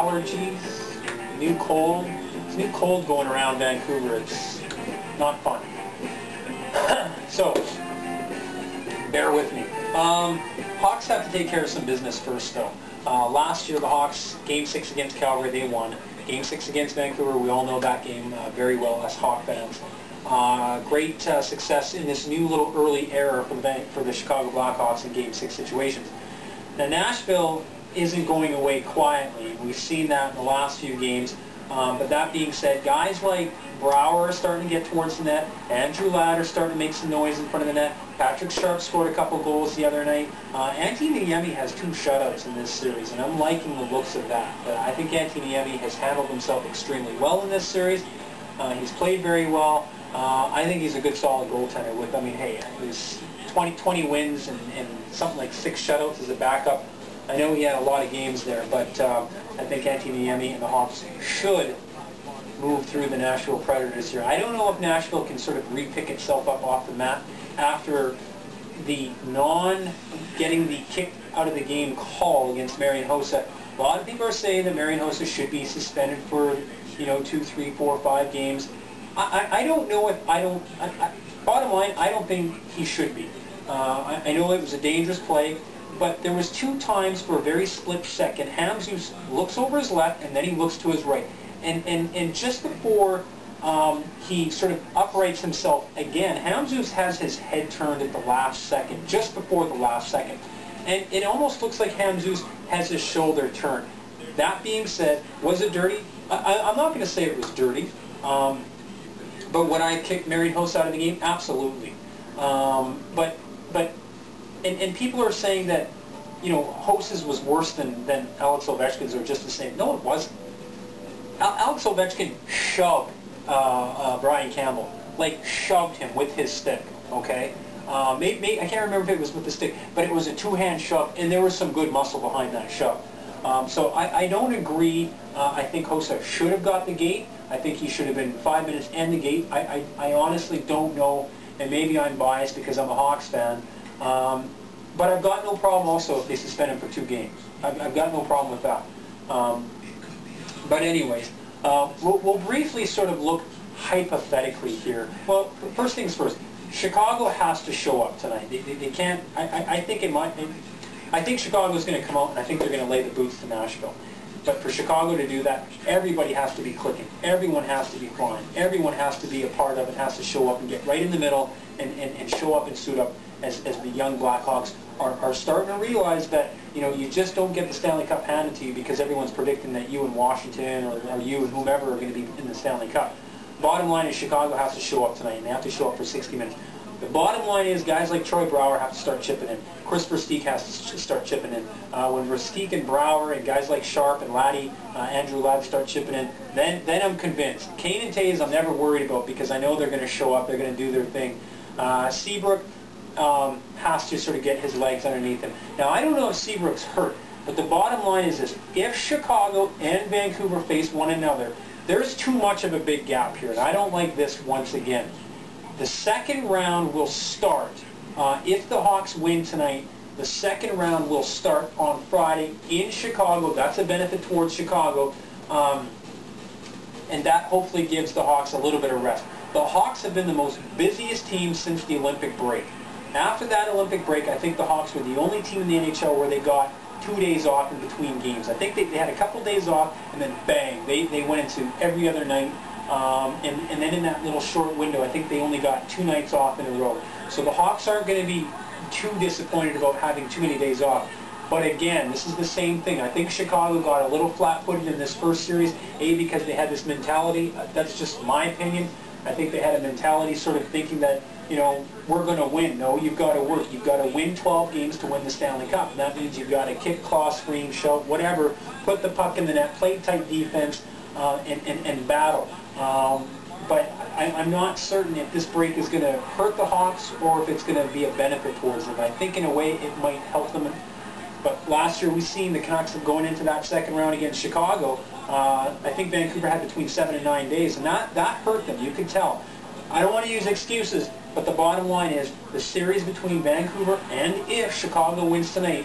allergies, new cold. It's new cold going around Vancouver. It's not fun. So, bear with me. Hawks have to take care of some business first, though. Last year, the Hawks, Game 6 against Calgary, they won. Game 6 against Vancouver, we all know that game very well as Hawk fans. Great success in this new little early era for the Chicago Blackhawks in Game 6 situations. Now, Nashville isn't going away quietly. We've seen that in the last few games. But that being said, guys like Brouwer are starting to get towards the net. Andrew Ladd are starting to make some noise in front of the net. Patrick Sharp scored a couple goals the other night. Antti Niemi has 2 shutouts in this series, and I'm liking the looks of that. I think Antti Niemi has handled himself extremely well in this series. He's played very well. I think he's a good, solid goaltender. With, I mean, hey, he's 20 wins and something like 6 shutouts as a backup. I know he had a lot of games there, but I think Antti Niemi and the Hawks should move through the Nashville Predators here. I don't know if Nashville can sort of re-pick itself up off the mat after the getting the kick out of the game call against Marian Hossa. A lot of people are saying that Marian Hossa should be suspended for, 2, 3, 4, 5 games. I don't know if bottom line, I don't think he should be. I know it was a dangerous play, but there was 2 times for a very split second, Hamzus looks over his left and then he looks to his right. And just before he sort of uprights himself again, Hamzus has his head turned at the last second, just before the last second. And it almost looks like Hamzus has his shoulder turned. That being said, was it dirty? I'm not going to say it was dirty. But would I kick Marian Hossa out of the game? Absolutely. And people are saying that, Hossa's was worse than Alex Ovechkin's or just the same. No, it wasn't. Alex Ovechkin shoved Brian Campbell, like shoved him with his stick, okay? I can't remember if it was with the stick, but it was a 2-hand shove, and there was some good muscle behind that shove. So I don't agree. I think Hossa should have got the gate. I think he should have been 5 minutes and the gate. I honestly don't know, and maybe I'm biased because I'm a Hawks fan, but I've got no problem also if they suspend him for 2 games. I've got no problem with that. But anyways, we'll briefly sort of look hypothetically here. Well, first things first, Chicago has to show up tonight. They can't, I think Chicago's going to come out and I think they're going to lay the boots to Nashville. But for Chicago to do that, everybody has to be clicking. Everyone has to be flying. Everyone has to be a part of it, has to show up and get right in the middle and show up and suit up as the young Blackhawks are starting to realize that, you just don't get the Stanley Cup handed to you because everyone's predicting that you and Washington or you and whomever are going to be in the Stanley Cup. Bottom line is Chicago has to show up tonight, and they have to show up for 60 minutes. The bottom line is guys like Troy Brouwer have to start chipping in. Chris Versteeg has to start chipping in. When Versteeg and Brouwer and guys like Sharp and Laddie, Andrew Ladd start chipping in, then I'm convinced. Kane and Taves I'm never worried about because I know they're going to show up, they're going to do their thing. Seabrook has to sort of get his legs underneath him. Now, I don't know if Seabrook's hurt, but the bottom line is this. If Chicago and Vancouver face one another, there's too much of a big gap here, and I don't like this once again. The second round will start. If the Hawks win tonight, the second round will start on Friday in Chicago. That's a benefit towards Chicago, and that hopefully gives the Hawks a little bit of rest. The Hawks have been the most busiest team since the Olympic break. After that Olympic break, I think the Hawks were the only team in the NHL where they got 2 days off in between games. I think they had a couple days off, and then bang, they went into every other night. And then in that little short window, I think they only got 2 nights off in a row. So the Hawks aren't going to be too disappointed about having too many days off. But again, this is the same thing. I think Chicago got a little flat-footed in this first series, because they had this mentality. That's just my opinion. I think they had a mentality sort of thinking that, we're going to win. No, you've got to work. You've got to win 12 games to win the Stanley Cup. And that means you've got to kick, claw, scream, shout, whatever, put the puck in the net, play tight defense, and battle. But I'm not certain if this break is going to hurt the Hawks or if it's going to be a benefit towards them. I think in a way it might help them. But last year we've seen the Canucks going into that second round against Chicago. I think Vancouver had between 7 and 9 days, and that hurt them. You could tell. I don't want to use excuses, but the bottom line is the series between Vancouver and if Chicago wins tonight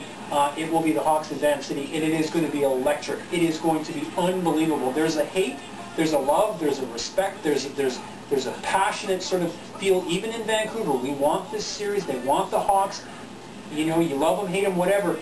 It will be the Hawks in Van City, and it is going to be electric. It is going to be unbelievable. There's a hate, there's a love, there's a respect, there's a passionate sort of feel, even in Vancouver. We want this series. They want the Hawks. You know, you love them, hate them, whatever.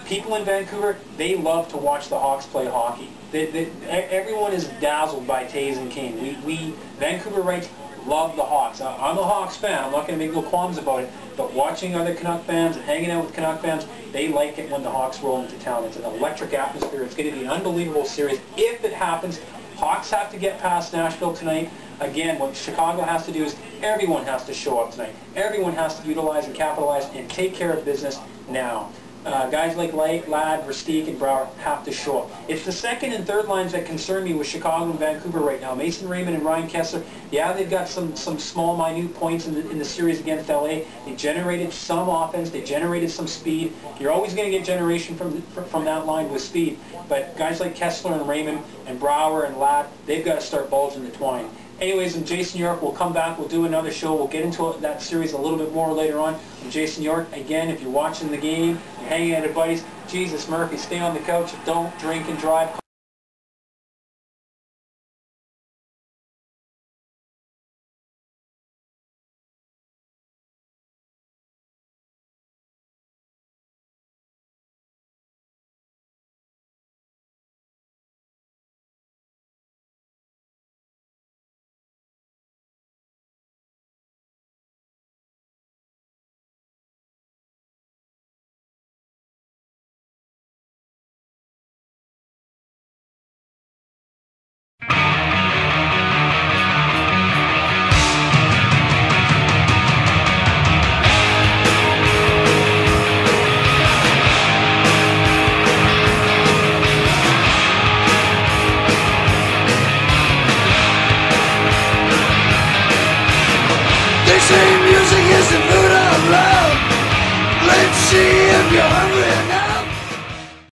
People in Vancouver, they love to watch the Hawks play hockey. Everyone is dazzled by Taves and Kane. We Vancouverites love the Hawks. I'm a Hawks fan. I'm not going to make no qualms about it. But watching other Canuck fans and hanging out with Canuck fans, they like it when the Hawks roll into town. It's an electric atmosphere. It's going to be an unbelievable series. If it happens, Hawks have to get past Nashville tonight. Again, what Chicago has to do is everyone has to show up tonight. Everyone has to utilize and capitalize and take care of business now. Guys like Ladd, Versteeg, and Brouwer have to show up. It's the second and third lines that concern me with Chicago and Vancouver right now. Mason Raymond and Ryan Kessler, yeah, they've got some small, minute points in the series against LA. They generated some offense. They generated some speed. You're always going to get generation from that line with speed. But guys like Kessler and Raymond and Brouwer and Ladd, they've got to start bulging the twine. Anyways, in Jason York, we'll come back. We'll do another show. We'll get into that series a little bit more later on. And Jason York, again, if you're watching the game, you're hanging out with buddies, Jesus Murphy, stay on the couch. Don't drink and drive. They say music is the food of love. Let's see if you're hungry.